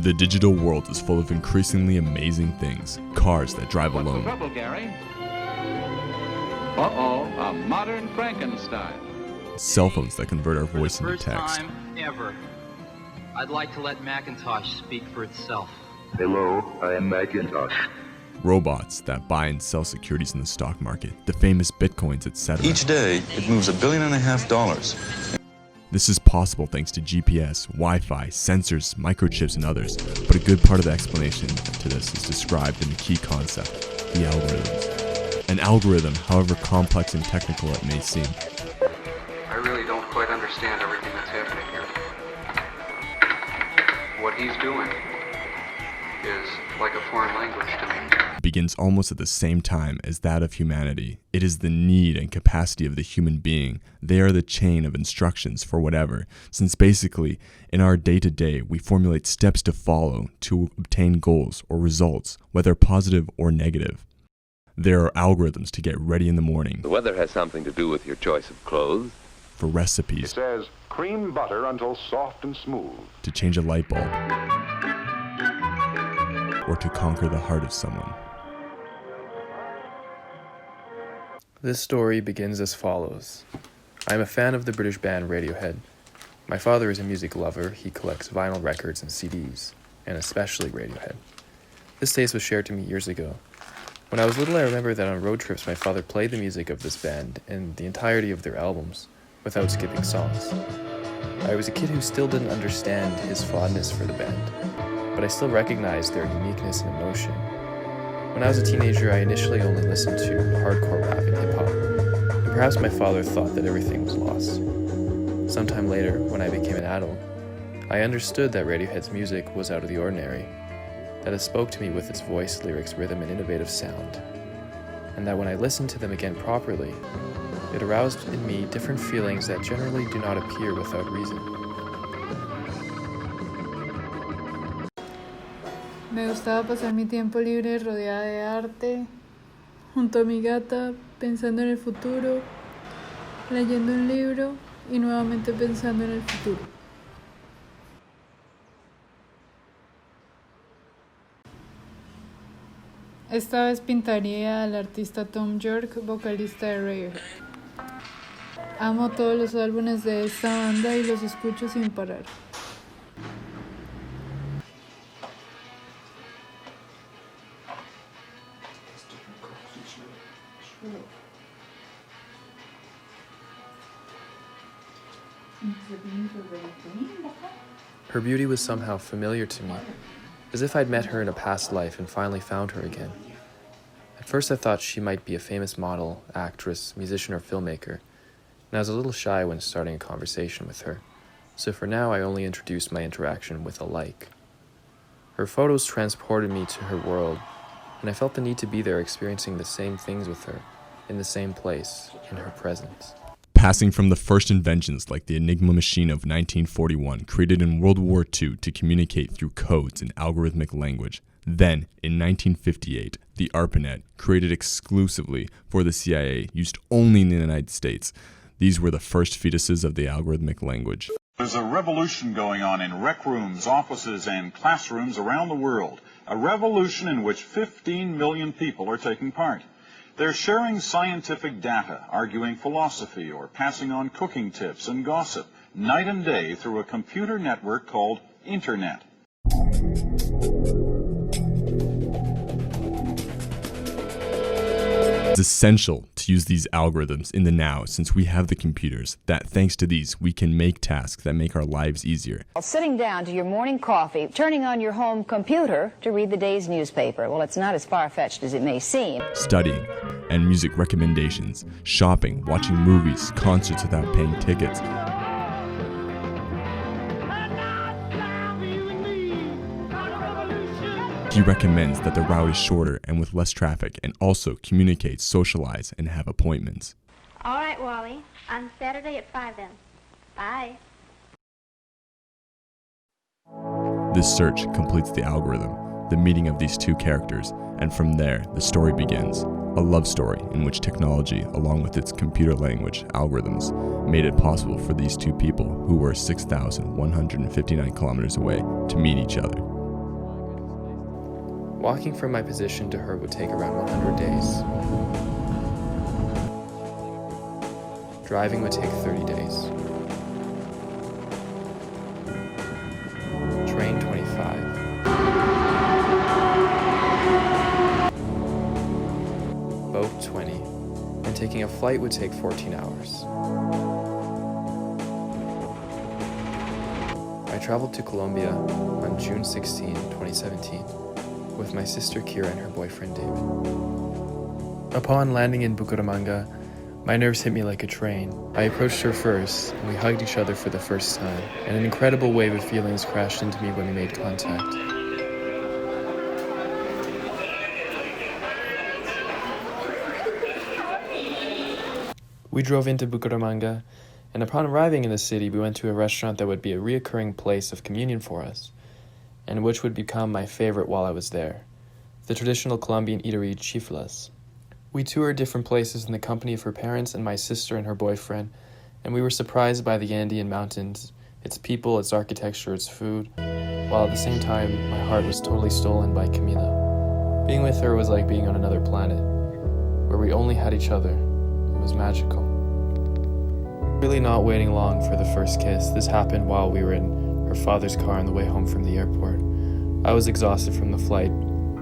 The digital world is full of increasingly amazing things. Cars that drive alone. What's the trouble, Gary? Uh-oh, a modern Frankenstein. Cell phones that convert our voice into First text. time ever, I'd like to let Macintosh speak for itself. Hello, I am Macintosh. Robots that buy and sell securities in the stock market. The famous bitcoins, etc. Each day, it moves $1.5 billion. This is possible thanks to GPS, Wi-Fi, sensors, microchips, and others. But a good part of the explanation to this is described in the key concept, the algorithms. An algorithm, however complex and technical it may seem, I really don't quite understand everything that's happening here. What he's doing is like a foreign language to me. begins almost at the same time as that of humanity. It is the need and capacity of the human being. They are the chain of instructions for whatever, since basically, in our day-to-day, we formulate steps to follow to obtain goals or results, whether positive or negative. There are algorithms to get ready in the morning. The weather has something to do with your choice of clothes. For recipes. It says, cream butter until soft and smooth. To change a light bulb. Or to conquer the heart of someone. This story begins as follows. I am a fan of the British band Radiohead. My father is a music lover. He collects vinyl records and CDs, and especially Radiohead. This taste was shared to me years ago. When I was little, I remember that on road trips my father played the music of this band and the entirety of their albums, without skipping songs. I was a kid who still didn't understand his fondness for the band, but I still recognized their uniqueness and emotion. When I was a teenager, I initially only listened to hardcore rap and hip-hop, and perhaps my father thought that everything was lost. Sometime later, when I became an adult, I understood that Radiohead's music was out of the ordinary, that it spoke to me with its voice, lyrics, rhythm, and innovative sound, and that when I listened to them again properly, it aroused in me different feelings that generally do not appear without reason. Me gustaba pasar mi tiempo libre rodeada de arte, junto a mi gata, pensando en el futuro, leyendo un libro y nuevamente pensando en el futuro. Esta vez pintaría al artista Tom York, vocalista de Radiohead. Amo todos los álbumes de esta banda y los escucho sin parar. Her beauty was somehow familiar to me, as if I'd met her in a past life and finally found her again. At first I thought she might be a famous model, actress, musician, or filmmaker, and I was a little shy when starting a conversation with her, so for now I only introduced my interaction with a like. Her photos transported me to her world, and I felt the need to be there experiencing the same things with her, in the same place, in her presence. Passing from the first inventions like the Enigma machine of 1941, created in World War II to communicate through codes and algorithmic language. Then, in 1958, the ARPANET, created exclusively for the CIA, used only in the United States. These were the first fetuses of the algorithmic language. There's a revolution going on in rec rooms, offices, and classrooms around the world. A revolution in which 15 million people are taking part. They're sharing scientific data, arguing philosophy, or passing on cooking tips and gossip, night and day through a computer network called Internet. It's essential to use these algorithms in the now, since we have the computers, that thanks to these, we can make tasks that make our lives easier. Sitting down to your morning coffee, turning on your home computer to read the day's newspaper. Well, it's not as far-fetched as it may seem. Studying, and music recommendations, shopping, watching movies, concerts without paying tickets. He recommends that the route is shorter and with less traffic, and also communicate, socialize, and have appointments. All right, Wally. On Saturday at 5 then. Bye. This search completes the algorithm, the meeting of these two characters, and from there, the story begins. A love story in which technology, along with its computer language algorithms, made it possible for these two people, who were 6,159 kilometers away, to meet each other. Walking from my position to her would take around 100 days. Driving would take 30 days. Train 25. Boat 20. And taking a flight would take 14 hours. I traveled to Colombia on June 16, 2017, with my sister Kira and her boyfriend David. Upon landing in Bucaramanga, my nerves hit me like a train. I approached her first, and we hugged each other for the first time, and an incredible wave of feelings crashed into me when we made contact. We drove into Bucaramanga, and upon arriving in the city, we went to a restaurant that would be a reoccurring place of communion for us, and which would become my favorite while I was there, the traditional Colombian eatery Chiflas. We toured different places in the company of her parents and my sister and her boyfriend, and we were surprised by the Andean mountains, its people, its architecture, its food, while at the same time, my heart was totally stolen by Camila. Being with her was like being on another planet, where we only had each other. It was magical. Really not waiting long for the first kiss. This happened while we were in her father's car on the way home from the airport. I was exhausted from the flight,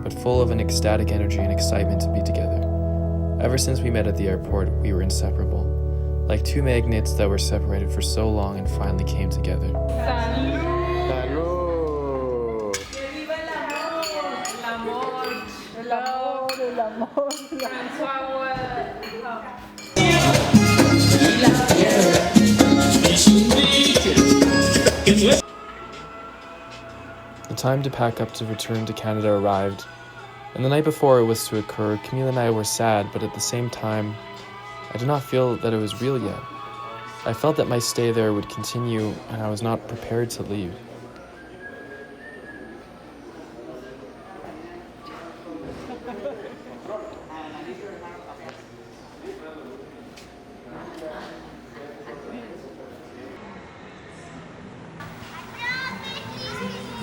but full of an ecstatic energy and excitement to be together. Ever since we met at the airport, we were inseparable, like two magnets that were separated for so long and finally came together. Salud. The time to pack up to return to Canada arrived, and the night before it was to occur, Camila and I were sad, but at the same time, I did not feel that it was real yet. I felt that my stay there would continue, and I was not prepared to leave.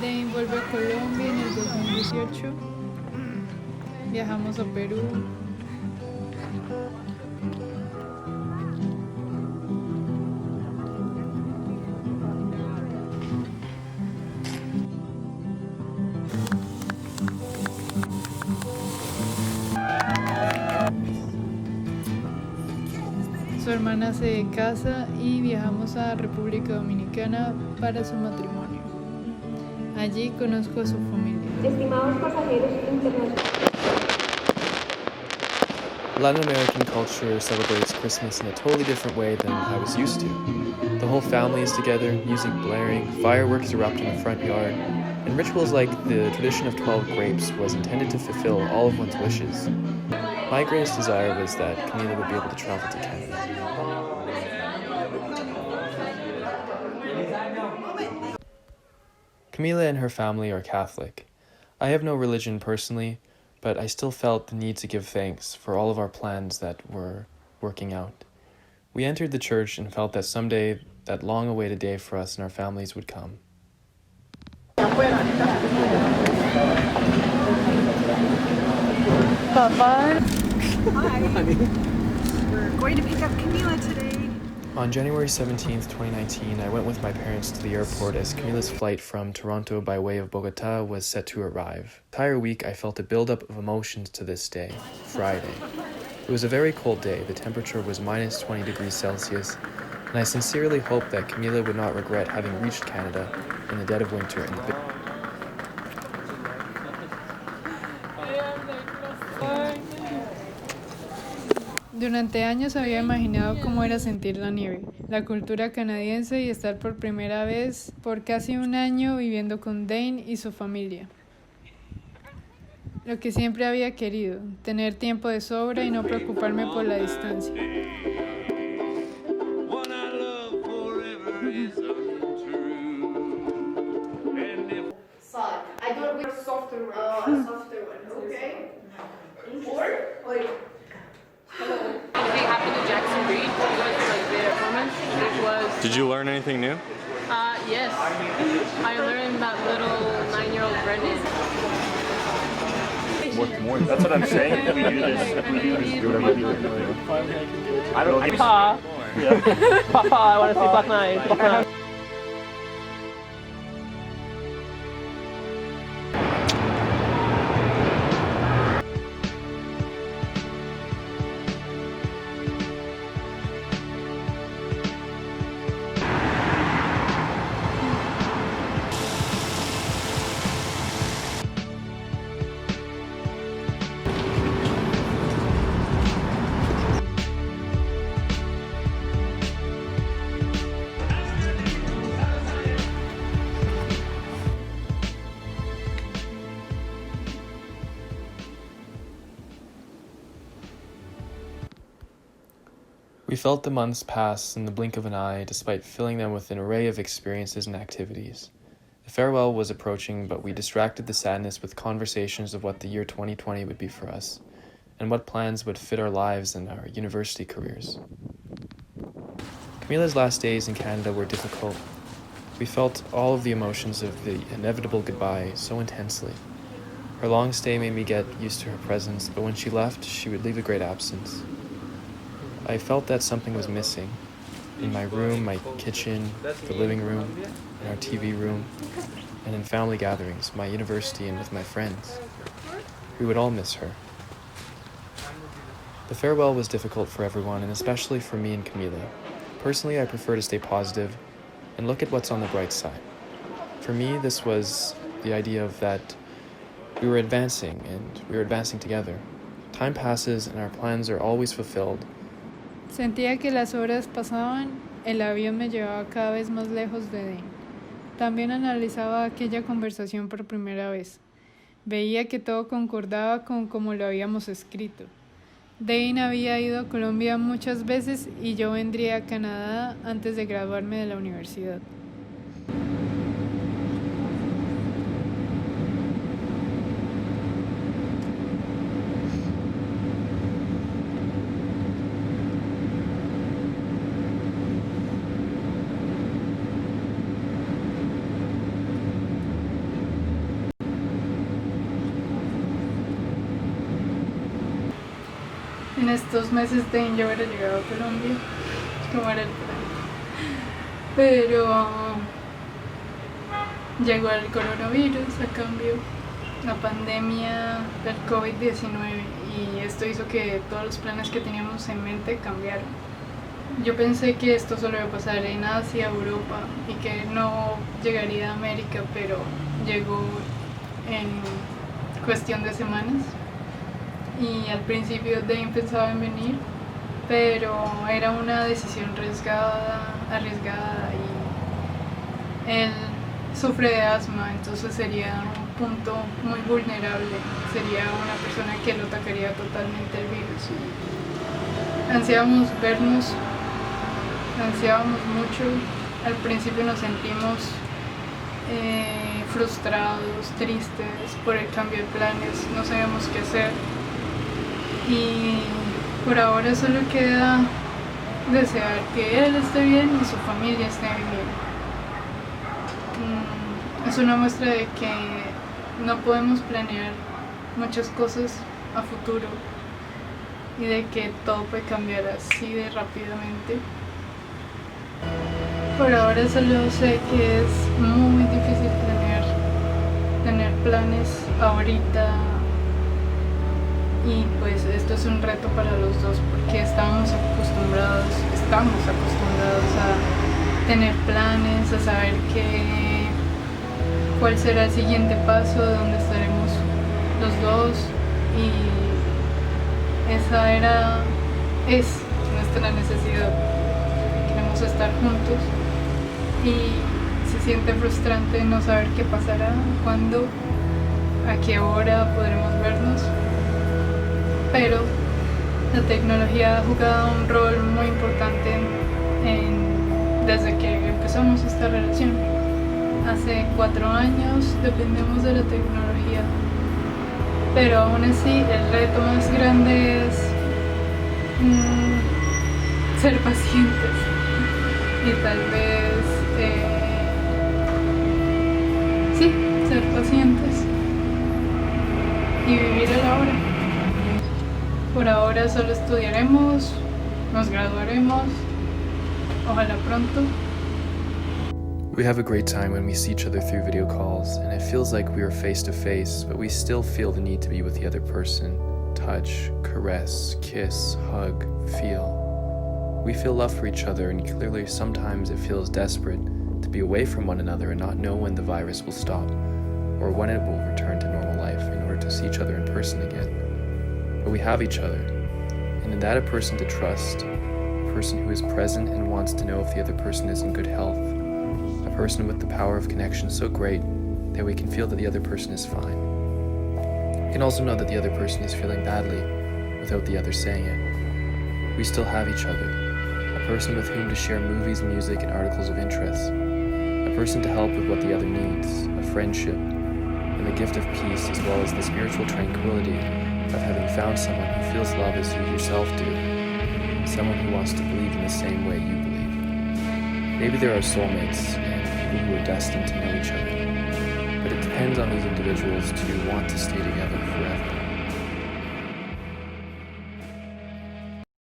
Dane vuelve a Colombia en el 2018. Viajamos a Perú. Su hermana se casa y viajamos a República Dominicana para su matrimonio. Allí conozco a su familia. Estimados pasajeros internacionales. Latin American culture celebrates Christmas in a totally different way than I was used to. The whole family is together, music blaring, fireworks erupt in the front yard, and rituals like the tradition of 12 grapes was intended to fulfill all of one's wishes. My greatest desire was that Camila would be able to travel to Canada. Camila and her family are Catholic. I have no religion personally, but I still felt the need to give thanks for all of our plans that were working out. We entered the church and felt that someday that long-awaited day for us and our families would come. Papa. Hi. We're going to pick up Camila today. On January 17th, 2019, I went with my parents to the airport as Camila's flight from Toronto by way of Bogota was set to arrive. The entire week, I felt a buildup of emotions to this day, Friday. It was a very cold day. The temperature was minus 20 degrees Celsius, and I sincerely hoped that Camila would not regret having reached Canada in the dead of winter in the Durante años había imaginado cómo era sentir la nieve, la cultura canadiense y estar por primera vez por casi un año viviendo con Dane y su familia. Lo que siempre había querido, tener tiempo de sobra y no preocuparme por la distancia. I do it with a softer one. A softer one, okay? Or, like... They happened to Jackson Reed. It was like their performance. It was. Did you learn anything new? Yes. I learned that little 9-year-old Brendan. More. That's what I'm saying. If we do this, I don't. Papa, Papa, I want to see Black Knight. We felt the months pass in the blink of an eye, despite filling them with an array of experiences and activities. The farewell was approaching, but we distracted the sadness with conversations of what the year 2020 would be for us, and what plans would fit our lives and our university careers. Camila's last days in Canada were difficult. We felt all of the emotions of the inevitable goodbye so intensely. Her long stay made me get used to her presence, but when she left, she would leave a great absence. I felt that something was missing. In my room, my kitchen, the living room, in our TV room, and in family gatherings, my university, and with my friends. We would all miss her. The farewell was difficult for everyone, and especially for me and Camila. Personally, I prefer to stay positive and look at what's on the bright side. For me, this was the idea of that we were advancing, and we were advancing together. Time passes, and our plans are always fulfilled. Sentía que las horas pasaban, el avión me llevaba cada vez más lejos de Dane. También analizaba aquella conversación por primera vez. Veía que todo concordaba con como lo habíamos escrito. Dane había ido a Colombia muchas veces y yo vendría a Canadá antes de graduarme de la universidad. En estos meses Dane ya hubiera llegado a Colombia, como era el plan. Pero llegó el coronavirus, a cambio, la pandemia del COVID-19, y esto hizo que todos los planes que teníamos en mente cambiaran. Yo pensé que esto solo iba a pasar en Asia, Europa, y que no llegaría a América, pero llegó en cuestión de semanas. Y al principio Dane pensaba en venir, pero era una decisión arriesgada y él sufre de asma, entonces sería un punto muy vulnerable, sería una persona que lo atacaría totalmente el virus. Y ansiábamos vernos, ansiábamos mucho, al principio nos sentimos frustrados, tristes por el cambio de planes, no sabíamos qué hacer. Y por ahora solo queda desear que él esté bien y su familia esté bien. Es una muestra de que no podemos planear muchas cosas a futuro y de que todo puede cambiar así de rápidamente. Por ahora solo sé que es muy difícil tener planes ahorita. Y pues esto es un reto para los dos porque estamos acostumbrados a tener planes, a saber cuál será el siguiente paso, dónde estaremos los dos, y esa es nuestra necesidad. Queremos estar juntos y se siente frustrante no saber qué pasará, cuándo, a qué hora podremos vernos. Pero la tecnología ha jugado un rol muy importante desde que empezamos esta relación. Hace 4 años dependemos de la tecnología, pero aún así el reto más grande es ser pacientes y tal vez ser pacientes y vivir el ahora. Por ahora solo estudiaremos, nos graduaremos, ojalá pronto. We have a great time when we see each other through video calls, and it feels like we are face to face, but we still feel the need to be with the other person. Touch, caress, kiss, hug, feel. We feel love for each other, and clearly sometimes it feels desperate to be away from one another and not know when the virus will stop, or when it will return to normal life in order to see each other in person again. But we have each other, and in that a person to trust, a person who is present and wants to know if the other person is in good health, a person with the power of connection so great that we can feel that the other person is fine. We can also know that the other person is feeling badly without the other saying it. We still have each other, a person with whom to share movies, music, and articles of interest, a person to help with what the other needs, a friendship, and the gift of peace, as well as the spiritual tranquility of having found someone who feels love as you yourself do, someone who wants to believe in the same way you believe. Maybe there are soulmates and people who are destined to know each other, but it depends on these individuals to want to stay together forever.